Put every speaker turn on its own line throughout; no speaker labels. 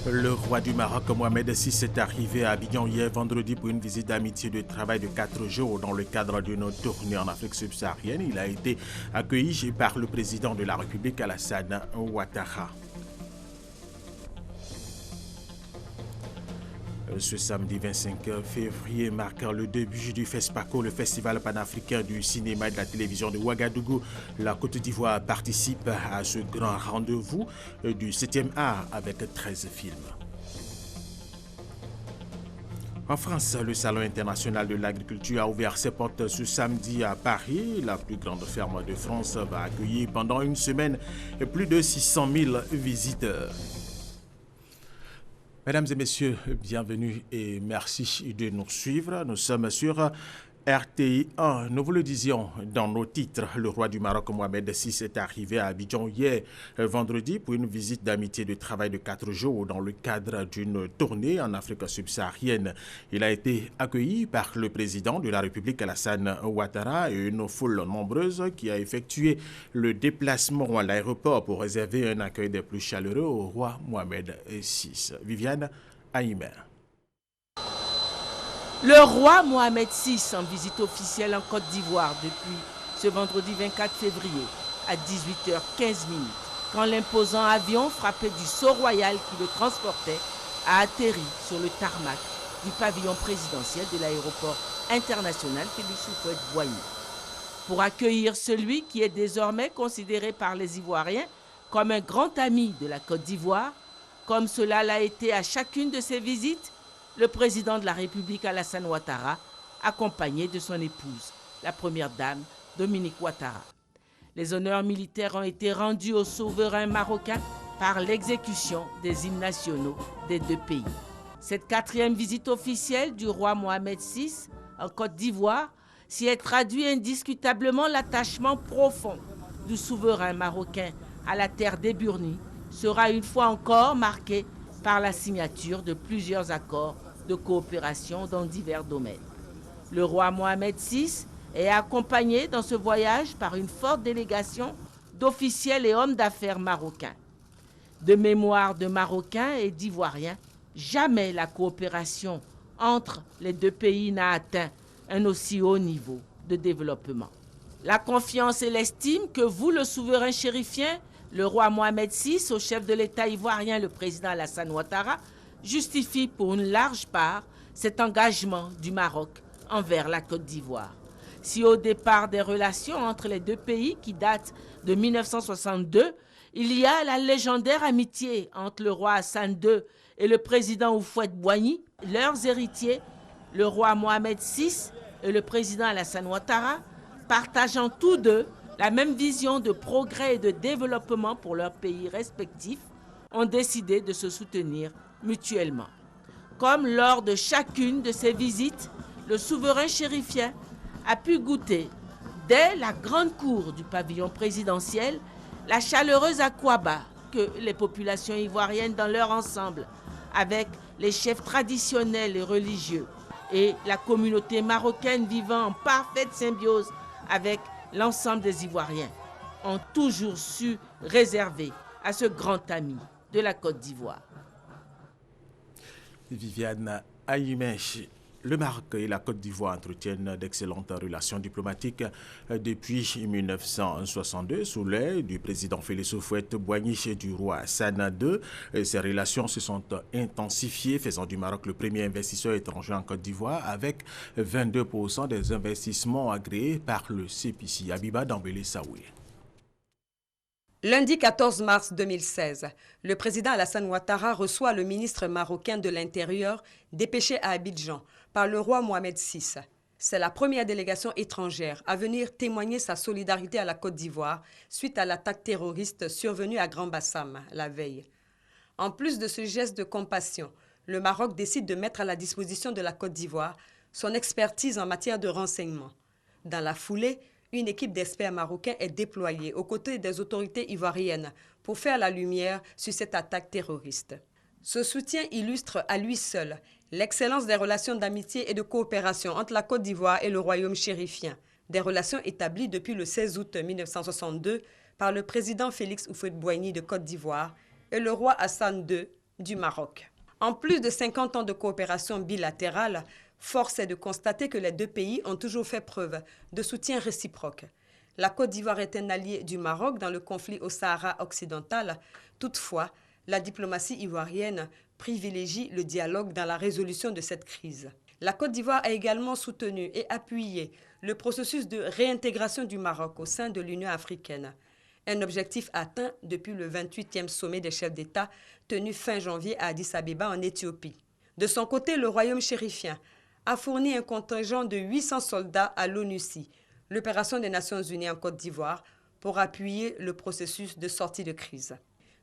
Le roi du Maroc, Mohamed VI, est arrivé à Abidjan hier vendredi pour une visite d'amitié de travail de 4 jours dans le cadre d'une tournée en Afrique subsaharienne. Il a été accueilli par le président de la République, Alassane Ouattara. Ce samedi 25 février marque le début du FESPACO, le Festival panafricain du cinéma et de la télévision de Ouagadougou. La Côte d'Ivoire participe à ce grand rendez-vous du 7e art avec 13 films. En France, le Salon international de l'agriculture a ouvert ses portes ce samedi à Paris. La plus grande ferme de France va accueillir pendant une semaine plus de 600 000 visiteurs. Mesdames et messieurs, bienvenue et merci de nous suivre. Nous sommes sur RTI 1. Nous vous le disions dans nos titres, le roi du Maroc, Mohamed VI, est arrivé à Abidjan hier vendredi pour une visite d'amitié de travail de 4 jours dans le cadre d'une tournée en Afrique subsaharienne. Il a été accueilli par le président de la République, Alassane Ouattara, et une foule nombreuse qui a effectué le déplacement à l'aéroport pour réserver un accueil des plus chaleureux au roi Mohamed VI. Viviane Aïmer.
Le roi Mohamed VI en visite officielle en Côte d'Ivoire depuis ce vendredi 24 février à 18h15 quand l'imposant avion frappé du sceau royal qui le transportait a atterri sur le tarmac du pavillon présidentiel de l'aéroport international Félix Houphouët-Boigny. Pour accueillir celui qui est désormais considéré par les Ivoiriens comme un grand ami de la Côte d'Ivoire, comme cela l'a été à chacune de ses visites, le président de la République, Alassane Ouattara, accompagné de son épouse, la première dame, Dominique Ouattara. Les honneurs militaires ont été rendus aux souverains marocains par l'exécution des hymnes nationaux des deux pays. Cette 4e visite officielle du roi Mohamed VI en Côte d'Ivoire s'y est traduit indiscutablement l'attachement profond du souverain marocain à la terre d'Eburni sera une fois encore marqué par la signature de plusieurs accords de coopération dans divers domaines. Le roi Mohamed VI est accompagné dans ce voyage par une forte délégation d'officiels et hommes d'affaires marocains. De mémoire de Marocains et d'Ivoiriens, jamais la coopération entre les deux pays n'a atteint un aussi haut niveau de développement. La confiance et l'estime que voue le souverain chérifien, le roi Mohamed VI, au chef de l'État ivoirien, le président Alassane Ouattara, justifie pour une large part cet engagement du Maroc envers la Côte d'Ivoire. Si au départ des relations entre les deux pays qui datent de 1962, il y a la légendaire amitié entre le roi Hassan II et le président Houphouët-Boigny, leurs héritiers, le roi Mohamed VI et le président Alassane Ouattara, partageant tous deux la même vision de progrès et de développement pour leurs pays respectifs, ont décidé de se soutenir mutuellement. Comme lors de chacune de ces visites, le souverain chérifien a pu goûter, dès la grande cour du pavillon présidentiel, la chaleureuse aquaba que les populations ivoiriennes dans leur ensemble, avec les chefs traditionnels et religieux, et la communauté marocaine vivant en parfaite symbiose avec l'ensemble des Ivoiriens, ont toujours su réserver à ce grand ami de la Côte d'Ivoire.
Viviane Aïmèche. Le Maroc et la Côte d'Ivoire entretiennent d'excellentes relations diplomatiques depuis 1962 sous l'œil du président Félix Houphouët-Boigny et du roi Hassan II. Ces relations se sont intensifiées, faisant du Maroc le premier investisseur étranger en Côte d'Ivoire avec 22% des investissements agréés par le CEPICI. Abiba Dambélé Saoui.
Lundi 14 mars 2016, le président Alassane Ouattara reçoit le ministre marocain de l'Intérieur dépêché à Abidjan par le roi Mohamed VI. C'est la première délégation étrangère à venir témoigner sa solidarité à la Côte d'Ivoire suite à l'attaque terroriste survenue à Grand Bassam la veille. En plus de ce geste de compassion, le Maroc décide de mettre à la disposition de la Côte d'Ivoire son expertise en matière de renseignement. Dans la foulée, une équipe d'experts marocains est déployée aux côtés des autorités ivoiriennes pour faire la lumière sur cette attaque terroriste. Ce soutien illustre à lui seul l'excellence des relations d'amitié et de coopération entre la Côte d'Ivoire et le royaume chérifien, des relations établies depuis le 16 août 1962 par le président Félix Houphouët-Boigny de Côte d'Ivoire et le roi Hassan II du Maroc. En plus de 50 ans de coopération bilatérale, force est de constater que les deux pays ont toujours fait preuve de soutien réciproque. La Côte d'Ivoire est un allié du Maroc dans le conflit au Sahara occidental. Toutefois, la diplomatie ivoirienne privilégie le dialogue dans la résolution de cette crise. La Côte d'Ivoire a également soutenu et appuyé le processus de réintégration du Maroc au sein de l'Union africaine. Un objectif atteint depuis le 28e sommet des chefs d'État tenu fin janvier à Addis Abeba en Éthiopie. De son côté, le royaume chérifien a fourni un contingent de 800 soldats à l'ONUCI, l'opération des Nations Unies en Côte d'Ivoire, pour appuyer le processus de sortie de crise.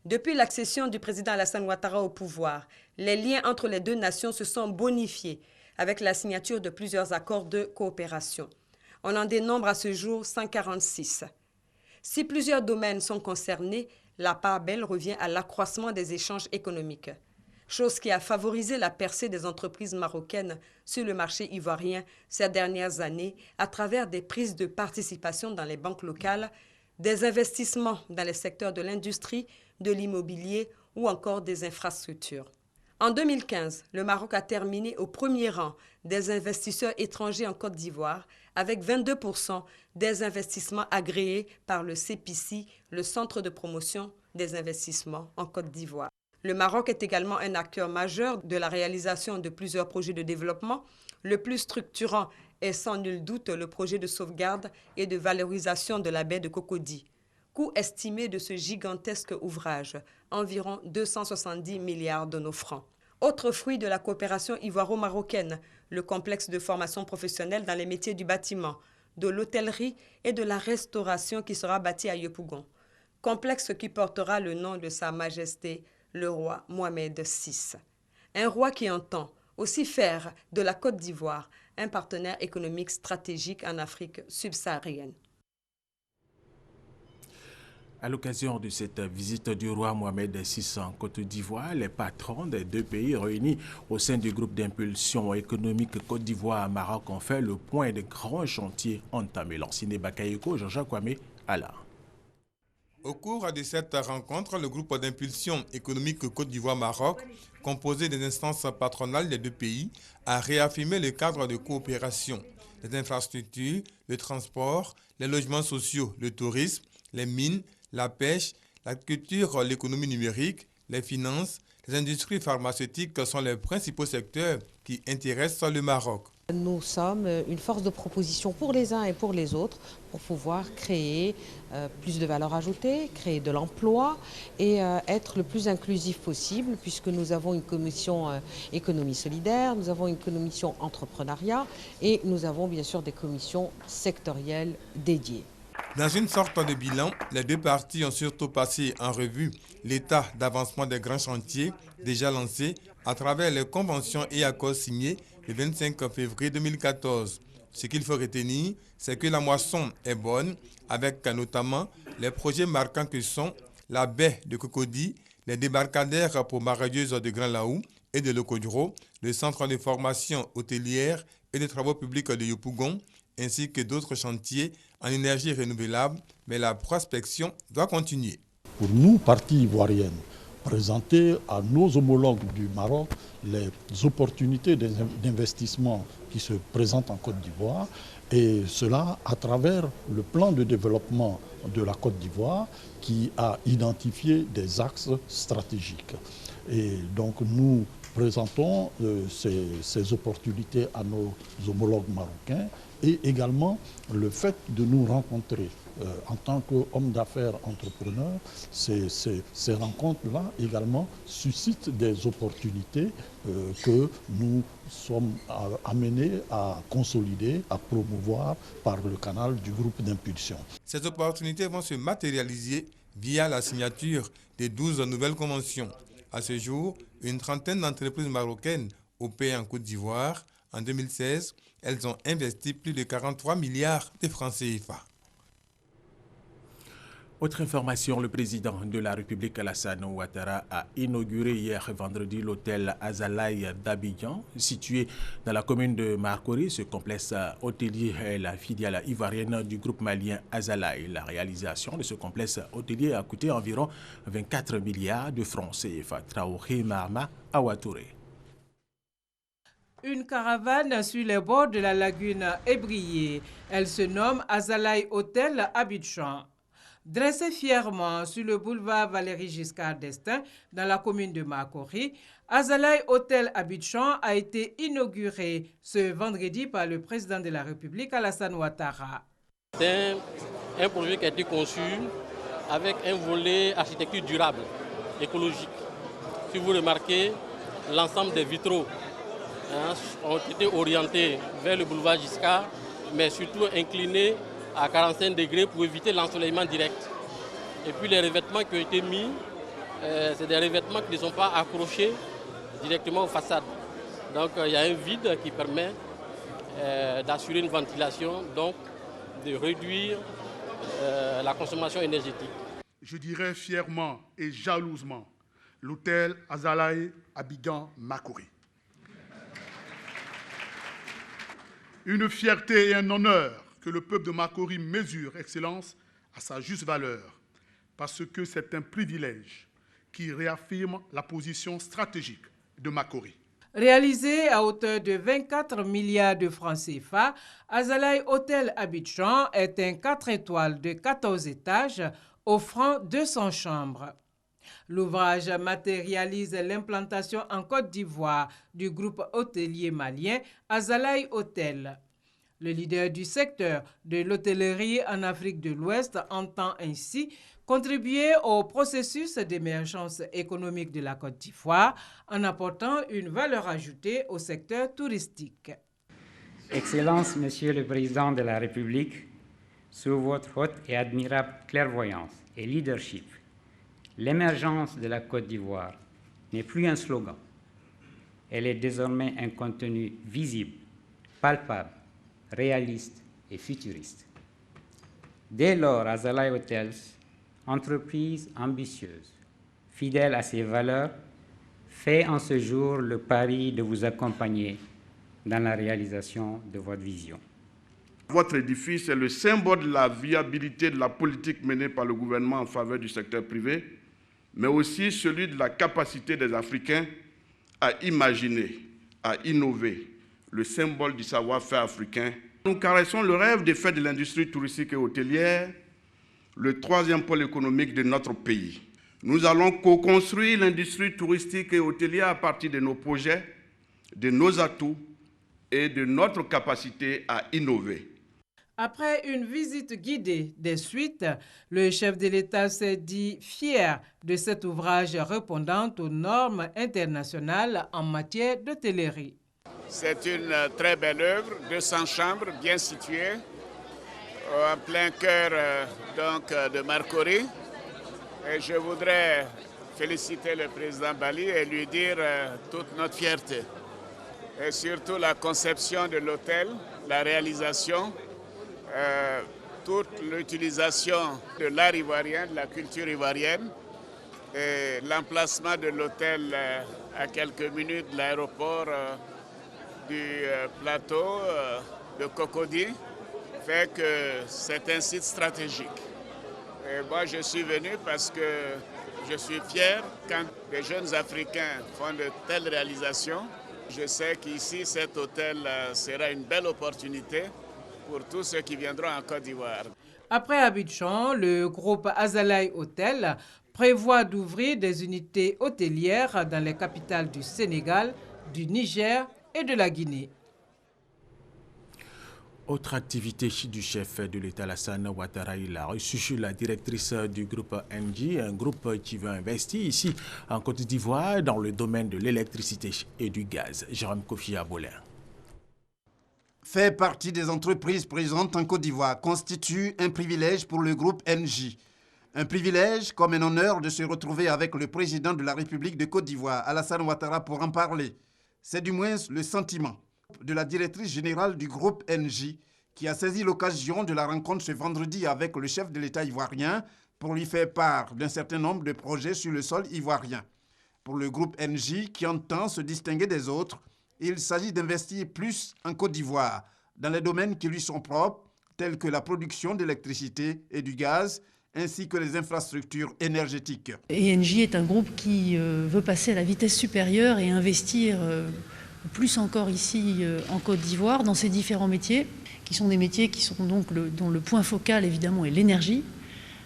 Depuis l'accession du président Alassane Ouattara au pouvoir, les liens entre les deux nations se sont bonifiés avec la signature de plusieurs accords de coopération. On en dénombre à ce jour 146. Si plusieurs domaines sont concernés, la part belle revient à l'accroissement des échanges économiques, chose qui a favorisé la percée des entreprises marocaines sur le marché ivoirien ces dernières années à travers des prises de participation dans les banques locales, des investissements dans les secteurs de l'industrie, de l'immobilier ou encore des infrastructures. En 2015, le Maroc a terminé au premier rang des investisseurs étrangers en Côte d'Ivoire avec 22% des investissements agréés par le CPC, le Centre de promotion des investissements en Côte d'Ivoire. Le Maroc est également un acteur majeur de la réalisation de plusieurs projets de développement. Le plus structurant est sans nul doute le projet de sauvegarde et de valorisation de la baie de Cocody. Coût estimé de ce gigantesque ouvrage, environ 270 milliards de nos francs. Autre fruit de la coopération ivoiro-marocaine, le complexe de formation professionnelle dans les métiers du bâtiment, de l'hôtellerie et de la restauration qui sera bâti à Yopougon. Complexe qui portera le nom de Sa Majesté, le roi Mohamed VI. Un roi qui entend aussi faire de la Côte d'Ivoire un partenaire économique stratégique en Afrique subsaharienne.
À l'occasion de cette visite du roi Mohamed VI en Côte d'Ivoire, les patrons des deux pays réunis au sein du groupe d'impulsion économique Côte d'Ivoire-Maroc ont fait le point de grands chantiers entamés. L'ancien Bakayoko, Jean-Jacques Kwame, Ala.
Au cours de cette rencontre, le groupe d'impulsion économique Côte d'Ivoire-Maroc, composé des instances patronales des deux pays, a réaffirmé le cadre de coopération, les infrastructures, le transport, les logements sociaux, le tourisme, les mines, la pêche, l'agriculture, l'économie numérique, les finances, les industries pharmaceutiques sont les principaux secteurs qui intéressent le Maroc.
Nous sommes une force de proposition pour les uns et pour les autres pour pouvoir créer plus de valeur ajoutée, créer de l'emploi et être le plus inclusif possible puisque nous avons une commission économie solidaire, nous avons une commission entrepreneuriat et nous avons bien sûr des commissions sectorielles dédiées.
Dans une sorte de bilan, les deux parties ont surtout passé en revue l'état d'avancement des grands chantiers déjà lancés à travers les conventions et accords signés le 25 février 2014. Ce qu'il faut retenir, c'est que la moisson est bonne, avec notamment les projets marquants que sont la baie de Cocody, les débarcadères pour mareyeuses de Grand Laou et de Lokodro, le centre de formation hôtelière et de travaux publics de Yopougon, ainsi que d'autres chantiers en énergie renouvelable, mais la prospection doit continuer.
Pour nous, partie ivoirienne, présenter à nos homologues du Maroc les opportunités d'investissement qui se présentent en Côte d'Ivoire, et cela à travers le plan de développement de la Côte d'Ivoire qui a identifié des axes stratégiques. Et donc nous présentons ces opportunités à nos homologues marocains et également le fait de nous rencontrer en tant qu'hommes d'affaires entrepreneurs. Ces rencontres-là également suscitent des opportunités que nous sommes amenés à consolider, à promouvoir par le canal du groupe d'impulsion.
Ces opportunités vont se matérialiser via la signature des 12 nouvelles conventions. À ce jour, une trentaine d'entreprises marocaines opèrent en Côte d'Ivoire. En 2016, elles ont investi plus de 43 milliards de francs CFA.
Autre information, le président de la République Alassane Ouattara a inauguré hier vendredi l'hôtel Azalaï d'Abidjan, situé dans la commune de Marcory. Ce complexe hôtelier est la filiale ivoirienne du groupe malien Azalaï. La réalisation de ce complexe hôtelier a coûté environ 24 milliards de francs CFA. Traoré Mahama Ouattara.
Une caravane sur les bords de la lagune est brillée. Elle se nomme Azalaï Hôtel Abidjan. Dressé fièrement sur le boulevard Valéry Giscard d'Estaing, dans la commune de Marcory, Azalaï Hôtel Abidjan a été inauguré ce vendredi par le président de la République, Alassane Ouattara.
C'est un projet qui a été conçu avec un volet architecture durable, écologique. Si vous remarquez, l'ensemble des vitraux ont été orientés vers le boulevard Giscard, mais surtout inclinés à 45 degrés pour éviter l'ensoleillement direct. Et puis les revêtements qui ont été mis, c'est des revêtements qui ne sont pas accrochés directement aux façades. Donc il y a un vide qui permet d'assurer une ventilation, donc de réduire la consommation énergétique.
Je dirais fièrement et jalousement l'hôtel Azalaï Abidjan Marcory. Une fierté et un honneur que le peuple de Marcory mesure, Excellence, à sa juste valeur, parce que c'est un privilège qui réaffirme la position stratégique de Marcory.
Réalisé à hauteur de 24 milliards de francs CFA, Azalaï Hôtel Abidjan est un 4 étoiles de 14 étages offrant 200 chambres. L'ouvrage matérialise l'implantation en Côte d'Ivoire du groupe hôtelier malien Azalaï Hôtel. Le leader du secteur de l'hôtellerie en Afrique de l'Ouest entend ainsi contribuer au processus d'émergence économique de la Côte d'Ivoire en apportant une valeur ajoutée au secteur touristique.
Excellence, Monsieur le Président de la République, sous votre haute et admirable clairvoyance et leadership, l'émergence de la Côte d'Ivoire n'est plus un slogan. Elle est désormais un contenu visible, palpable, réaliste et futuriste. Dès lors, Azalaï Hotels, entreprise ambitieuse, fidèle à ses valeurs, fait en ce jour le pari de vous accompagner dans la réalisation de votre vision.
Votre édifice est le symbole de la viabilité de la politique menée par le gouvernement en faveur du secteur privé, mais aussi celui de la capacité des Africains à imaginer, à innover, le symbole du savoir-faire africain. Nous caressons le rêve des fêtes de l'industrie touristique et hôtelière, le troisième pôle économique de notre pays. Nous allons co-construire l'industrie touristique et hôtelière à partir de nos projets, de nos atouts et de notre capacité à innover.
Après une visite guidée des suites, le chef de l'État s'est dit fier de cet ouvrage répondant aux normes internationales en matière d'hôtellerie.
C'est une très belle œuvre, 200 chambres bien situées, en plein cœur de Marcory. Et je voudrais féliciter le président Bali et lui dire toute notre fierté. Et surtout la conception de l'hôtel, la réalisation, toute l'utilisation de l'art ivoirien, de la culture ivoirienne, et l'emplacement de l'hôtel à quelques minutes de l'aéroport du plateau de Cocody fait que c'est un site stratégique. Et moi, je suis venu parce que je suis fier quand les jeunes Africains font de telles réalisations. Je sais qu'ici, cet hôtel sera une belle opportunité pour tous ceux qui viendront en Côte d'Ivoire.
Après Abidjan, le groupe Azalaï Hôtel prévoit d'ouvrir des unités hôtelières dans les capitales du Sénégal, du Niger et de la Guinée.
Autre activité du chef de l'État, Alassane Ouattara, il a reçu la directrice du groupe ENGIE, un groupe qui veut investir ici en Côte d'Ivoire dans le domaine de l'électricité et du gaz. Jérôme Kofi Abolin.
Faire partie des entreprises présentes en Côte d'Ivoire constitue un privilège pour le groupe ENGIE. Un privilège comme un honneur de se retrouver avec le président de la République de Côte d'Ivoire, Alassane Ouattara, pour en parler. C'est du moins le sentiment de la directrice générale du groupe ENGIE qui a saisi l'occasion de la rencontre ce vendredi avec le chef de l'État ivoirien pour lui faire part d'un certain nombre de projets sur le sol ivoirien. Pour le groupe ENGIE, qui entend se distinguer des autres, il s'agit d'investir plus en Côte d'Ivoire, dans les domaines qui lui sont propres, tels que la production d'électricité et du gaz, ainsi que les infrastructures énergétiques.
ENGIE est un groupe qui veut passer à la vitesse supérieure et investir plus encore ici en Côte d'Ivoire dans ces différents métiers, qui sont des métiers qui sont donc dont le point focal évidemment est l'énergie,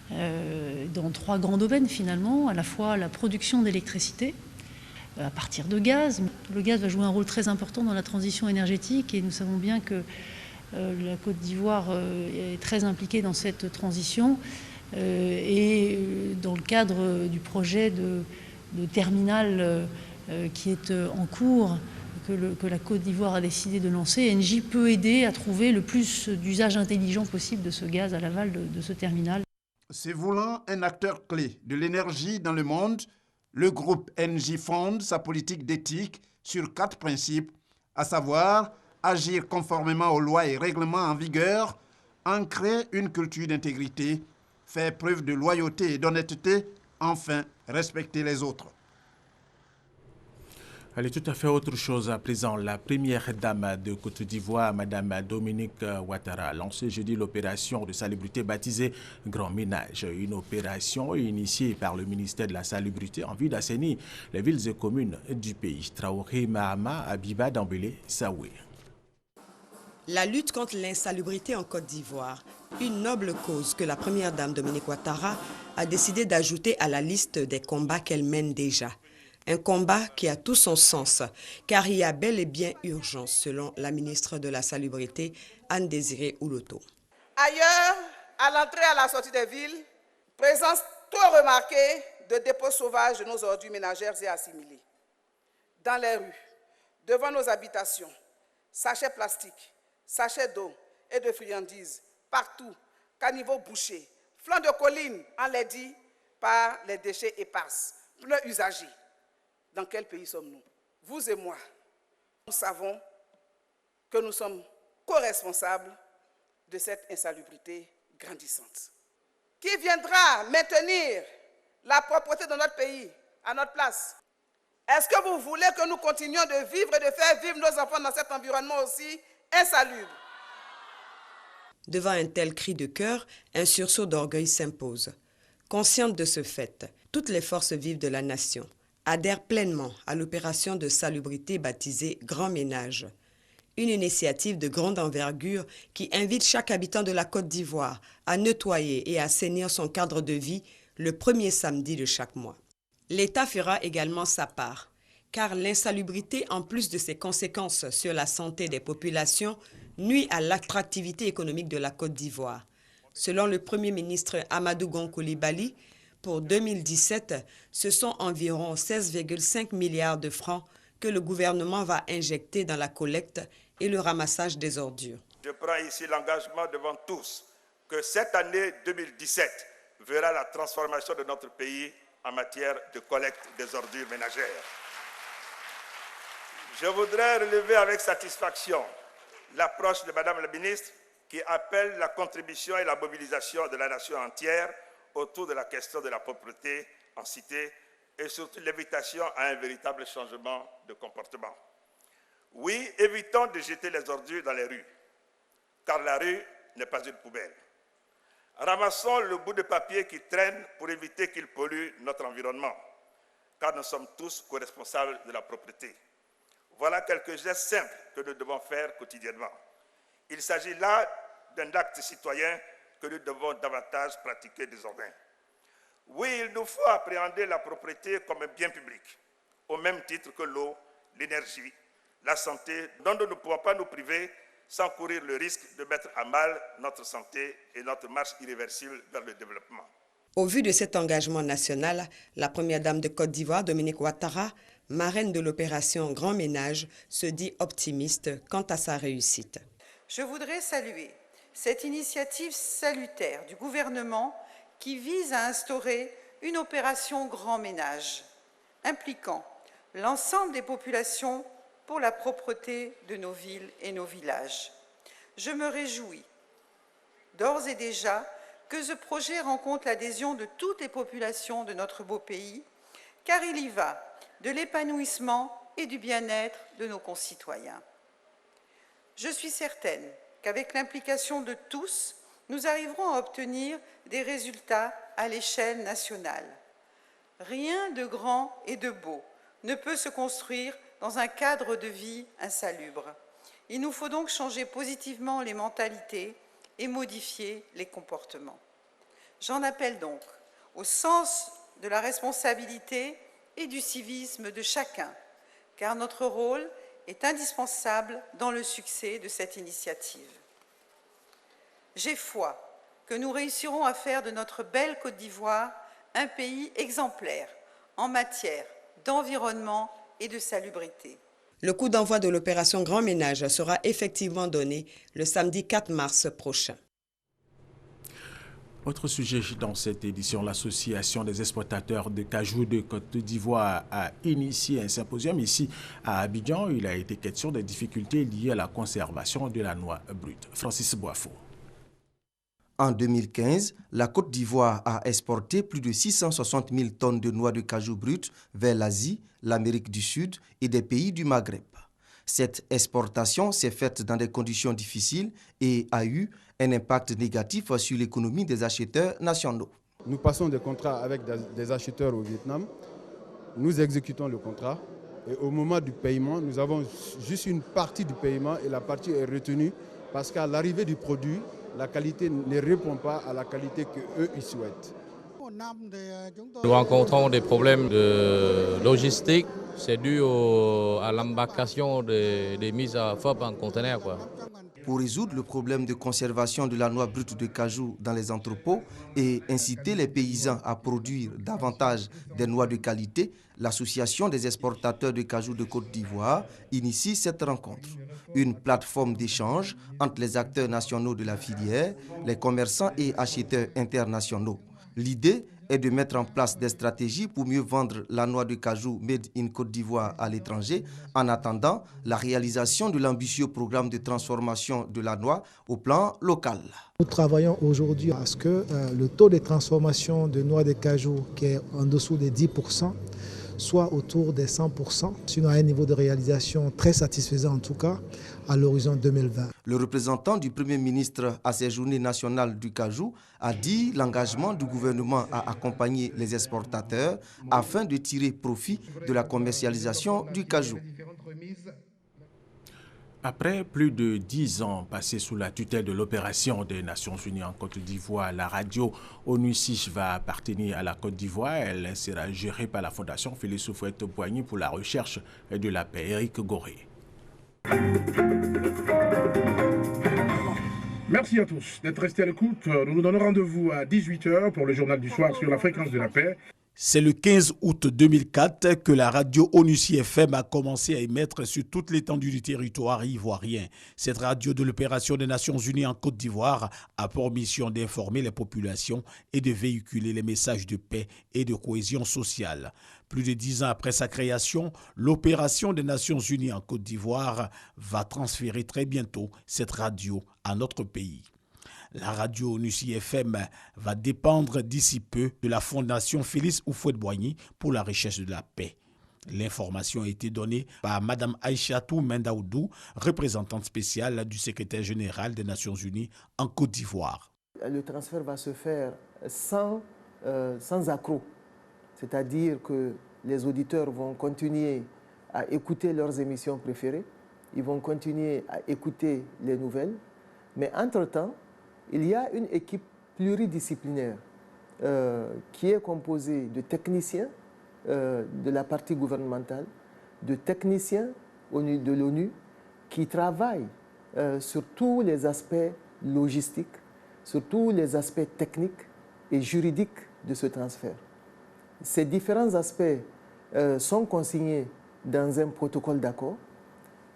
dans 3 grands domaines finalement, à la fois la production d'électricité, à partir de gaz. Le gaz va jouer un rôle très important dans la transition énergétique et nous savons bien que la Côte d'Ivoire est très impliquée dans cette transition et dans le cadre du projet de terminal qui est en cours, que la Côte d'Ivoire a décidé de lancer, ENGIE peut aider à trouver le plus d'usage intelligent possible de ce gaz à l'aval de ce terminal.
Se voulant un acteur clé de l'énergie dans le monde, le groupe ENGIE fonde sa politique d'éthique sur 4 principes, à savoir agir conformément aux lois et règlements en vigueur, ancrer une culture d'intégrité, faire preuve de loyauté et d'honnêteté, enfin respecter les autres.
Allez, tout à fait autre chose à présent. La première dame de Côte d'Ivoire, Mme Dominique Ouattara, a lancé jeudi l'opération de salubrité baptisée Grand Ménage. Une opération initiée par le ministère de la Salubrité en vue d'assainir les villes et communes du pays. Traoré, Mahama, Abiba, Dambélé, Saoué.
La lutte contre l'insalubrité en Côte d'Ivoire, une noble cause que la première dame Dominique Ouattara a décidé d'ajouter à la liste des combats qu'elle mène déjà. Un combat qui a tout son sens, car il y a bel et bien urgence, selon la ministre de la Salubrité, Anne-Désirée Ouloto.
Ailleurs, à l'entrée et à la sortie des villes, présence trop remarquée de dépôts sauvages de nos ordures ménagères et assimilées. Dans les rues, devant nos habitations, sachets plastiques, sachets d'eau et de friandises, partout, caniveaux bouchés, flancs de collines enlaidis par les déchets épars, pneus usagés. Dans quel pays sommes-nous? Vous et moi, nous savons que nous sommes co-responsables de cette insalubrité grandissante. Qui viendra maintenir la propreté de notre pays à notre place? Est-ce que vous voulez que nous continuions de vivre et de faire vivre nos enfants dans cet environnement aussi insalubre?
Devant un tel cri de cœur, un sursaut d'orgueil s'impose. Consciente de ce fait, toutes les forces vives de la nation adhèrent pleinement à l'opération de salubrité baptisée Grand Ménage. Une initiative de grande envergure qui invite chaque habitant de la Côte d'Ivoire à nettoyer et à assainir son cadre de vie le premier samedi de chaque mois. L'État fera également sa part, car l'insalubrité, en plus de ses conséquences sur la santé des populations, nuit à l'attractivité économique de la Côte d'Ivoire. Selon le Premier ministre Amadou Gon Coulibaly, pour 2017, ce sont environ 16,5 milliards de francs que le gouvernement va injecter dans la collecte et le ramassage des ordures.
Je prends ici l'engagement devant tous que cette année 2017 verra la transformation de notre pays en matière de collecte des ordures ménagères. Je voudrais relever avec satisfaction l'approche de Madame la ministre qui appelle la contribution et la mobilisation de la nation entière autour de la question de la propreté en cité et surtout l'invitation à un véritable changement de comportement. Oui, évitons de jeter les ordures dans les rues, car la rue n'est pas une poubelle. Ramassons le bout de papier qui traîne pour éviter qu'il pollue notre environnement, car nous sommes tous co-responsables de la propreté. Voilà quelques gestes simples que nous devons faire quotidiennement. Il s'agit là d'un acte citoyen que nous devons davantage pratiquer désormais. Oui, il nous faut appréhender la propreté comme un bien public, au même titre que l'eau, l'énergie, la santé, dont nous ne pouvons pas nous priver sans courir le risque de mettre à mal notre santé et notre marche irréversible vers le développement.
Au vu de cet engagement national, la première dame de Côte d'Ivoire, Dominique Ouattara, marraine de l'opération Grand Ménage, se dit optimiste quant à sa réussite.
Je voudrais saluer cette initiative salutaire du gouvernement qui vise à instaurer une opération Grand Ménage, impliquant l'ensemble des populations pour la propreté de nos villes et nos villages. Je me réjouis d'ores et déjà que ce projet rencontre l'adhésion de toutes les populations de notre beau pays, car il y va de l'épanouissement et du bien-être de nos concitoyens. Je suis certaine qu'avec l'implication de tous, nous arriverons à obtenir des résultats à l'échelle nationale. Rien de grand et de beau ne peut se construire dans un cadre de vie insalubre. Il nous faut donc changer positivement les mentalités et modifier les comportements. J'en appelle donc au sens de la responsabilité et du civisme de chacun, car notre rôle est indispensable dans le succès de cette initiative. J'ai foi que nous réussirons à faire de notre belle Côte d'Ivoire un pays exemplaire en matière d'environnement et de salubrité.
Le coup d'envoi de l'opération Grand Ménage sera effectivement donné le samedi 4 mars prochain.
Autre sujet dans cette édition, l'Association des exportateurs de cajou de Côte d'Ivoire a initié un symposium ici à Abidjan. Il a été question des difficultés liées à la conservation de la noix brute. Francis Boifo.
En 2015, la Côte d'Ivoire a exporté plus de 660 000 tonnes de noix de cajou brutes vers l'Asie, l'Amérique du Sud et des pays du Maghreb. Cette exportation s'est faite dans des conditions difficiles et a eu un impact négatif sur l'économie des acheteurs nationaux.
Nous passons des contrats avec des acheteurs au Vietnam, nous exécutons le contrat et au moment du paiement, nous avons juste une partie du paiement et la partie est retenue parce qu'à l'arrivée du produit, la qualité ne répond pas à la qualité qu'eux ils souhaitent.
Nous rencontrons des problèmes de logistique, c'est dû à l'embarcation des mises à FOB en conteneur.
Pour résoudre le problème de conservation de la noix brute de cajou dans les entrepôts et inciter les paysans à produire davantage des noix de qualité, l'Association des exportateurs de cajou de Côte d'Ivoire initie cette rencontre. Une plateforme d'échange entre les acteurs nationaux de la filière, les commerçants et acheteurs internationaux. L'idée est de mettre en place des stratégies pour mieux vendre la noix de cajou made in Côte d'Ivoire à l'étranger en attendant la réalisation de l'ambitieux programme de transformation de la noix au plan local.
Nous travaillons aujourd'hui à ce que le taux de transformation de noix de cajou qui est en dessous des 10% soit autour des 100%, sinon à un niveau de réalisation très satisfaisant en tout cas à l'horizon 2020.
Le représentant du Premier ministre à ces journées nationales du cajou a dit l'engagement du gouvernement à accompagner les exportateurs afin de tirer profit de la commercialisation du cajou.
Après plus de 10 ans passés sous la tutelle de l'opération des Nations Unies en Côte d'Ivoire, la radio ONUCIF va appartenir à la Côte d'Ivoire. Elle sera gérée par la Fondation Félix Houphouët-Boigny pour la recherche de la paix. Éric Goré.
Merci à tous d'être restés à l'écoute. Nous nous donnons rendez-vous à 18h pour le journal du soir sur la fréquence de la paix.
C'est le 15 août 2004 que la radio ONUCIF FM a commencé à émettre sur toute l'étendue du territoire ivoirien. Cette radio de l'opération des Nations Unies en Côte d'Ivoire a pour mission d'informer les populations et de véhiculer les messages de paix et de cohésion sociale. Plus de 10 ans après sa création, l'opération des Nations Unies en Côte d'Ivoire va transférer très bientôt cette radio à notre pays. La radio ONUCIF FM va dépendre d'ici peu de la Fondation Félix Houphouët-Boigny pour la recherche de la paix. L'information a été donnée par Mme Aïchatou Mendaoudou, représentante spéciale du secrétaire général des Nations Unies en Côte d'Ivoire.
Le transfert va se faire sans accroc, c'est-à-dire que les auditeurs vont continuer à écouter leurs émissions préférées, ils vont continuer à écouter les nouvelles, mais entre-temps, il y a une équipe pluridisciplinaire qui est composée de techniciens de la partie gouvernementale, de techniciens de l'ONU qui travaillent sur tous les aspects logistiques, sur tous les aspects techniques et juridiques de ce transfert. Ces différents aspects sont consignés dans un protocole d'accord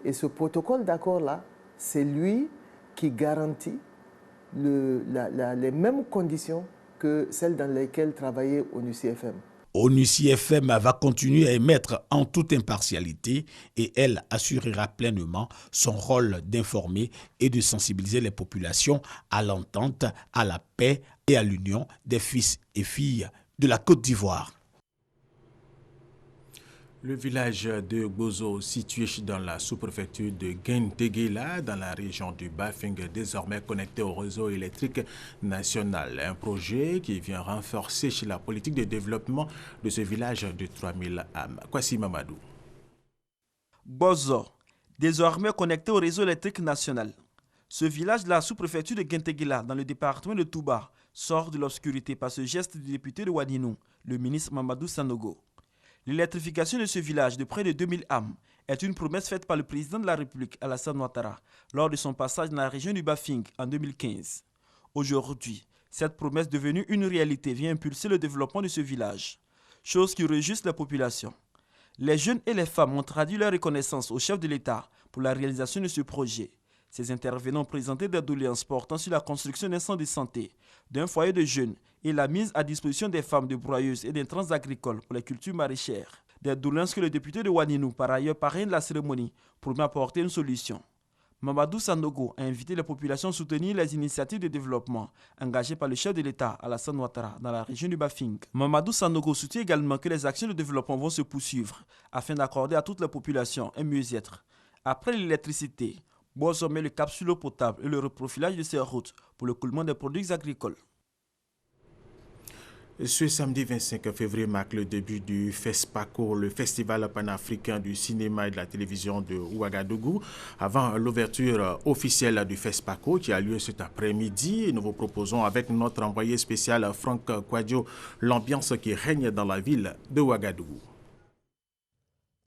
et ce protocole d'accord-là, c'est lui qui garantit les mêmes conditions que celles dans lesquelles travaillait ONUCIF FM.
ONUCI FM va continuer à émettre en toute impartialité et elle assurera pleinement son rôle d'informer et de sensibiliser les populations à l'entente, à la paix et à l'union des fils et filles de la Côte d'Ivoire.
Le village de Bozo, situé dans la sous-préfecture de Genteguela, dans la région du Bafing, désormais connecté au réseau électrique national. Un projet qui vient renforcer la politique de développement de ce village de 3000 âmes. Kwasi Mamadou.
Bozo, désormais connecté au réseau électrique national. Ce village de la sous-préfecture de Genteguela, dans le département de Touba, sort de l'obscurité par ce geste du député de Wadinou, le ministre Mamadou Sanogo. L'électrification de ce village de près de 2000 âmes est une promesse faite par le président de la République, Alassane Ouattara, lors de son passage dans la région du Bafing en 2015. Aujourd'hui, cette promesse devenue une réalité vient impulser le développement de ce village, chose qui réjouit la population. Les jeunes et les femmes ont traduit leur reconnaissance au chef de l'État pour la réalisation de ce projet. Ces intervenants ont présenté des doléances portant sur la construction d'un centre de santé, d'un foyer de jeunes et la mise à disposition des femmes de broyeuses et d'intrants agricoles pour les cultures maraîchères. Des doléances que le député de Waninou, par ailleurs parrain de la cérémonie, promet apporter une solution. Mamadou Sanogo a invité les populations à soutenir les initiatives de développement engagées par le chef de l'État, Alassane Ouattara, dans la région du Bafing. Mamadou Sanogo soutient également que les actions de développement vont se poursuivre afin d'accorder à toute la population un mieux-être. Après l'électricité, Bozo met le cap sur l'eau potable et le reprofilage de ses routes pour le coulement des produits agricoles.
Ce samedi 25 février marque le début du FESPACO, le Festival panafricain du cinéma et de la télévision de Ouagadougou. Avant l'ouverture officielle du FESPACO qui a lieu cet après-midi, nous vous proposons avec notre envoyé spécial Franck Kouadio l'ambiance qui règne dans la ville de Ouagadougou.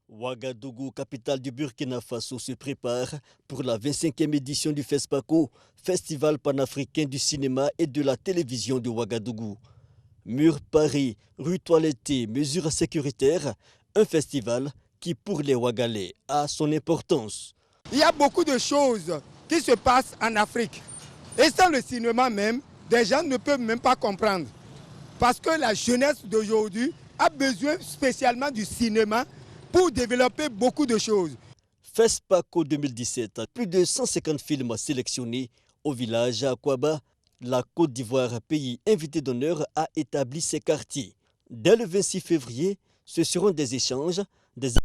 Ouagadougou, capitale du Burkina Faso, se prépare pour la 25e édition du FESPACO, Festival panafricain du cinéma et de la télévision de Ouagadougou. Murs parés, rues toilettées, mesures sécuritaires, un festival qui pour les Ouagalais a son importance.
Il y a beaucoup de choses qui se passent en Afrique. Et sans le cinéma même, des gens ne peuvent même pas comprendre. Parce que la jeunesse d'aujourd'hui a besoin spécialement du cinéma pour développer beaucoup de choses.
FESPACO 2017, plus de 150 films sélectionnés au village à Kouaba. La Côte d'Ivoire, pays invité d'honneur, a établi ses quartiers. Dès le 26 février, ce seront des échanges, des